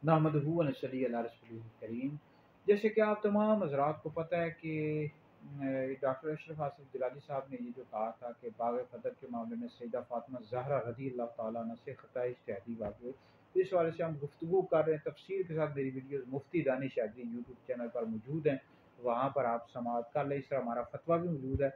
नहमदुहु व नसल्ली अला रसूलिल करीम। जैसे कि आप तमाम हज़रात को पता है कि डॉक्टर अशरफ हासिफ जिलानी साहब ने ये जो कहा था कि बाग क़दर के मामले में सैयदा फ़ातिमा ज़हरा रज़ियल्लाहु तआला अन्हा से ख़ताए इज्तिहादी वाक़ हुए। तो इस हवाले से हम गुफ्तगू कर रहे हैं तफ़सील के साथ। मेरी वीडियोज़ मुफ्ती दानिश अदवी यूट्यूब चैनल पर मौजूद हैं, वहाँ पर आप समाअत कर लें। इस तरह हमारा फतवा भी मौजूद है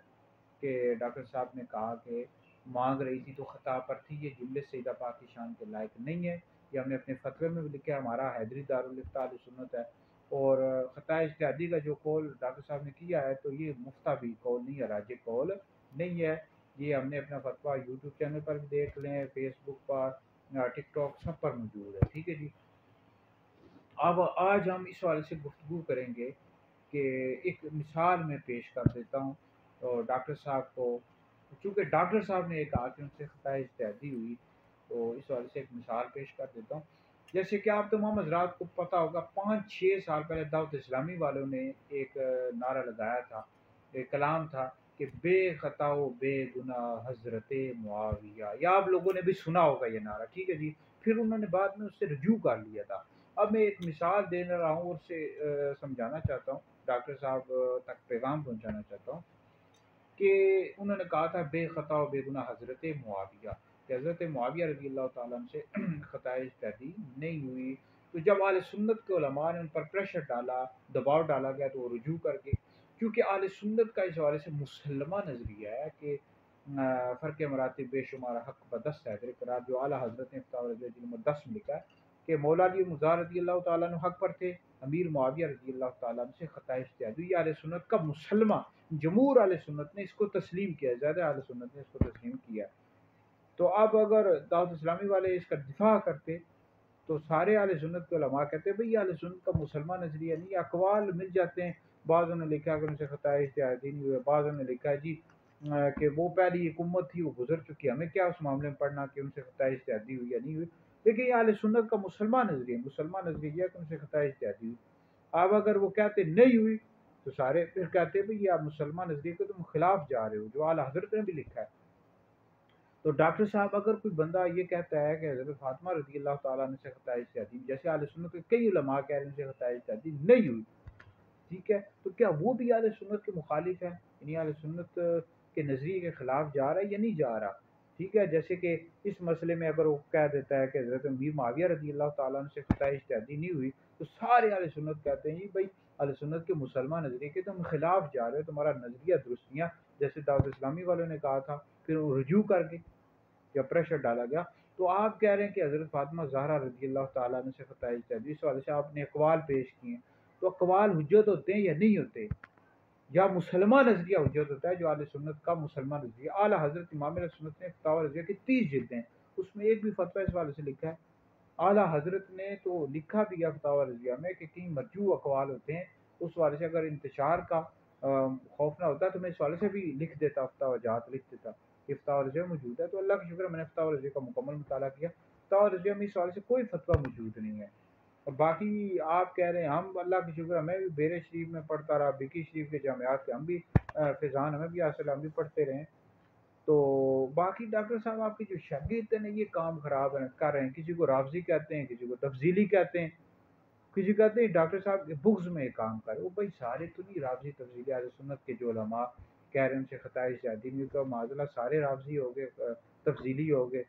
कि डॉक्टर साहब ने कहा कि मांग रही थी तो ख़ता पर थी, ये जुमले सैयदा पाक की शान के लायक नहीं है। ये हमने अपने फतवे में भी लिखा है, हमारा हैदरी दारुल इफ्ता अहले सुन्नत है। और ख़ता इज्तिहादी का जो कौल डॉक्टर साहब ने किया है तो ये मुफ्ता भी कौल नहीं है, राजिह कौल नहीं है। ये हमने अपना फतवा यूट्यूब चैनल पर भी देख लें, फेसबुक पर, टिकटॉक सब पर मौजूद है। ठीक है जी। अब आज हम इस हवाले से गुफ्तगू करेंगे कि एक मिसाल मैं पेश कर देता हूँ। और डॉक्टर साहब को, चूँकि डॉक्टर साहब ने कहा कि उनसे ख़ता इज्तिहादी हुई, तो इस हवाले से एक मिसाल पेश कर देता हूँ। जैसे कि आप तमाम हज़रात को पता होगा, 5-6 साल पहले दावत इस्लामी वालों ने एक नारा लगाया था, एक कलाम था कि बेख़ता व बेगुनाह हज़रत मुआविया। या आप लोगों ने भी सुना होगा ये नारा, ठीक है जी। फिर उन्होंने बाद में उससे रुजू कर लिया था। अब मैं एक मिसाल देने रहा हूँ और उससे समझाना चाहता हूँ, डॉक्टर साहब तक पैगाम पहुँचाना चाहता हूँ कि उन्होंने कहा था बेख़ता व बेगुनाह हज़रत मुआविया, कि हज़रत मुआविया रज़ियल्लाहु ताला अन्हु से ख़ताए इज्तिहादी नहीं हुई। तो जब अहले सुन्नत के उलमा ने उन पर प्रेशर डाला, दबाव डाला गया, तो वो रुजू कर गए। क्योंकि अहले सुन्नत का इस हवाले से मुसल्लमा नज़रिया है कि फ़र्क़ मरातिब बेशुमार हक़ बदस्त है करार, जो आला हज़रत ने फ़तावा रज़िय्याह नंबर 10 में लिखा है कि मौला अली मुज़ा रज़ियल्लाहु ताला अन्हु हक़ पर थे, अमीर मुआविया रज़ियल्लाहु ताला अन्हु से ख़ताए इज्तिहादी। ये अहले सुन्नत का मुसल्लमा, जमहूर अहले सुन्नत ने इसको तस्लीम किया, ज़्यादा अहले सुन्नत ने इसको तस्लीम किया। तो अब अगर दावत इस्लामी वाले इसका दिफा करते तो सारे अहले सुन्नत के उलमा कहते हैं भई ये अहले सुन्नत का मुसलमान नज़रिया नहीं है। अक़वाल मिल जाते हैं, बाज़ों ने लिखा है कि उनसे ख़ताए इज्तिहादी नहीं हुए, बाज़ों ने लिखा है जी कि वो पहली एक उम्मत थी, वो गुज़र चुकी है, हमें क्या उस मामले में पढ़ना कि उनसे ख़ताए इज्तिहादी हुई या नहीं हुई। लेकिन ये अहले सुन्नत का मुसलमान नज़रिया है, मुसलमान नज़रिया है कि उनसे ख़ताए इज्तिहादी हुई। अब अगर वो कहते नहीं हुई तो सारे फिर कहते हैं भई ये आप मुसलमान नज़रिए के तुम खिलाफ जा रहे हो, जो आला हज़रत ने भी लिखा है। तो डॉक्टर साहब, अगर कोई बंदा ये कहता है कि हज़रत फ़ातिमा रज़ियल्लाहु ताला अन्हा से ख़ताए इज्तिहादी, जैसे अहले सुन्नत के कई उलमा कह रहे हैं उनसे ख़ताए इज्तिहादी नहीं हुई, ठीक है, तो क्या वो भी अहले सुन्नत के मुखालिफ है? यानी अहले सुन्नत के नज़रिए के खिलाफ जा रहा है या नहीं जा रहा? ठीक है, जैसे कि इस मसले में अगर वो कह देता है कि हज़रत अमीर मुआविया रज़ियल्लाहु ताला अन्हु से ख़ताए इज्तिहादी नहीं हुई, तो सारे अहले सुन्नत कहते हैं जी भई अहले सुन्नत के मुसलमान नज़रिए के तुम खिलाफ जा रहे हो, तुम्हारा नज़रिया दुरुस्त नहीं है। जैसे दाऊद इस्लामी वालों ने कहा था, फिर वो रुजू कर गए या प्रेशर डाला गया। तो आप कह रहे हैं कि हज़रत फ़ातिमा ज़हरा रज़ियल्लाहु ताला अन्हा से ख़ताए इज्तिहादी, इस हवाले से आपने अक़वाल पेश किए हैं। तो अक़वाल हुज्जत होते हैं या नहीं होते? या मुसलमान नज़रिया हुज्जत होता है, जो अहले सुन्नत का मुसलमान नज़रिया। आला हज़रत इमाम अहले सुन्नत ने फ़तावा रज़िया की 30 जिल्दें हैं, उसमें एक भी फ़तवा इस हवाले से लिखा है। आला हज़रत ने तो लिखा भी है फ़तावा रज़िया में कि कहीं मरजू अक़वाल होते हैं, उस हवाले से अगर इंतशार का खौफ ना होता तो मैं इस हवाले से भी लिख देता, फ़तावा जात लिख देता। ये फ़तावा रज़िया मौजूद है, तो अल्लाह का शुक्र है मैंने फ़तावा रज़िया का मुकम्मल मुताला किया। फ़तावा रज़िया में इस हवाले से कोई फ़तवा मौजूद नहीं है। और बाकी आप कह रहे हैं, हम अल्लाह का शुक्र है मैं भी बेरे शरीफ में पढ़ता रहा, बिकी शरीफ के जामियात के हम भी फ़ैज़ान हमें भी हासिल है, हम भी पढ़ते रहे। तो बाकी डॉक्टर साहब आपके जो शागिर्द हैं ना, ये काम ख़राब कर रहे हैं। किसी को राफ़ज़ी कहते हैं, किसी को तफ़ज़ीली कहते हैं, किसी कहते हैं डॉक्टर साहब के बुग़्ज़ में ये काम कर रहे हो। भाई सारे तो नहीं राफ़ज़ी तफ़ज़ीली अहले सुन्नत के जो उलमा कह रहे हैं उनसे ख़ताए इज्तिहादी नहीं, तो माज़अल्लाह सारे राफ़ज़ी हो गए, तफ़ज़ीली हो गए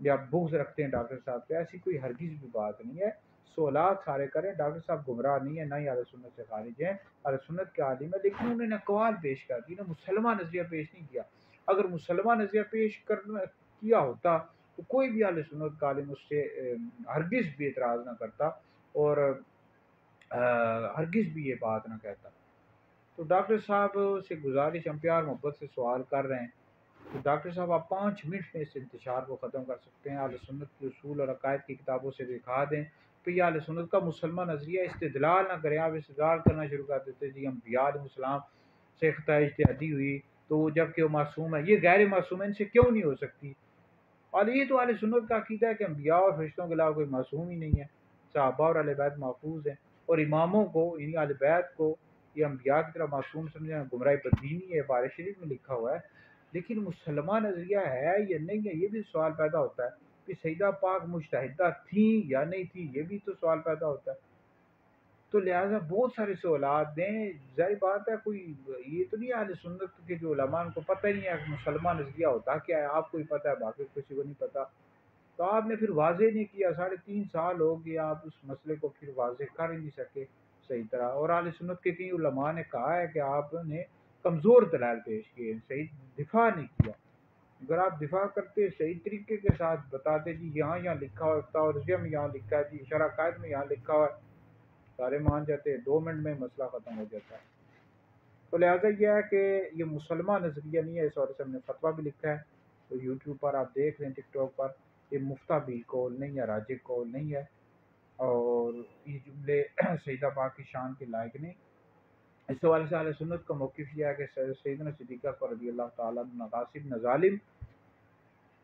या बुग़्ज़ रखते हैं डॉक्टर साहब पे, ऐसी कोई हरगिज़ भी बात नहीं है। सवालात सारे करें, डॉक्टर साहब गुमराह नहीं है, ना ही अहले सुन्नत से ख़ारिज हैं, अहले सुन्नत के आलिम है, लेकिन उन्होंने अक़वाल पेश कर दी ना, मुसलमान नज़रिया पेश नहीं किया। अगर मुसलमान नज़रिया पेश करना किया होता तो कोई भी अहले सुन्नत का आलिम उससे हरगिज़ भी एतराज़ ना करता और हरगिज़ भी ये बात ना कहता। तो डॉक्टर साहब से गुज़ारिश, हम प्यार मोहब्बत से सवाल कर रहे हैं, तो डॉक्टर साहब आप 5 मिनट में इस इंतशार को ख़त्म कर सकते हैं। अहले सुन्नत के उसूल और अक़ायद की किताबों से दिखा दें, तो ये अहले सुन्नत का मुसलमान नज़रिया, इस्तिदलाल ना करें। आप इस्तिदलाल करना शुरू कर देते हैं जी अंबिया अलैहिस्सलाम से ख़ताए इज्तिहादी हुई, तो जबकि वो मासूम है, ये गैर मासूम है, इनसे क्यों नहीं हो सकती? और ये तो अहले सुन्नत का अक़ीदा है कि अंबिया और फरिश्तों के अलावा कोई मासूम ही नहीं है। सहाबा और अहले बैत महफूज़ हैं, और इमामों को, यानी अहले बैत को ये अंबिया की तरह मासूम समझना गुमराही बददीनी है, बारे शरीफ में लिखा हुआ है। लेकिन मुसलमान नज़रिया है या नहीं है, ये भी सवाल पैदा होता है। کہ سیدہ پاک مجتہدہ تھیں یا نہیں تھی، یہ بھی تو سوال پیدا ہوتا ہے۔ تو لہٰذا بہت سارے سوالات دیں، ظاہر بات ہے کوئی یہ تو نہیں اہل سنت کے جو علماء ان کو پتہ ہی نہیں ہے کہ مسلمان نظریہ ہوتا کیا ہے، آپ کو ہی پتہ ہے باقی کسی کو نہیں پتہ، تو آپ نے پھر واضح نہیں کیا، 3.5 سال ہو گیا آپ اس مسئلے کو پھر واضح کر ہی نہیں سکے صحیح طرح۔ اور اہل سنت کے کئی علماء نے کہا ہے کہ آپ نے کمزور دلائل پیش کیے، صحیح دفاع نہیں کیا۔ اگر آپ دفاع کرتے صحیح طریقے کے ساتھ بتاتے جی یہاں لکھا ہوا ہے، فتح الرضیہ میں یہاں لکھا ہے، جی شرح قائد میں یہاں لکھا ہوا ہے، سارے مان جاتے، 2 منٹ میں مسئلہ ختم ہو جاتا ہے۔ تو لہٰذا یہ ہے کہ یہ مسلمان نظریہ نہیں ہے، اس حوالے سے ہم نے فتویٰ بھی لکھا ہے، تو یوٹیوب پر آپ دیکھ لیں، ٹک ٹاک پر، یہ مفتابی قول نہیں ہے، راجح قول نہیں ہے، اور یہ جملے سیدہ پاک کی شان کے لائق نہیں۔ اس حوالے سے اہل سنت کا موقف یہ ہے کہ سیدنا صدیقہ اکبر رضی اللہ تعالیٰ عنہ نہ غاصب نہ ظالم،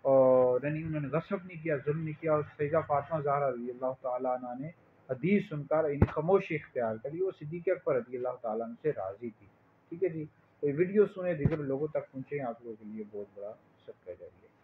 اور یعنی انہوں نے غصب نہیں کیا، ظلم نہیں کیا، اور سیدہ فاطمہ زہرا رضی اللہ تعالیٰ عنہ نے حدیث سن کر یعنی خاموشی اختیار کری، وہ صدیق اکبر رضی اللہ تعالیٰ عنہ سے راضی تھی۔ ٹھیک ہے جی، تو یہ ویڈیو سنیں، دیگر لوگوں تک پہنچیں، آپ لوگوں کے لیے بہت بڑا صدقہ جاریہ ہے۔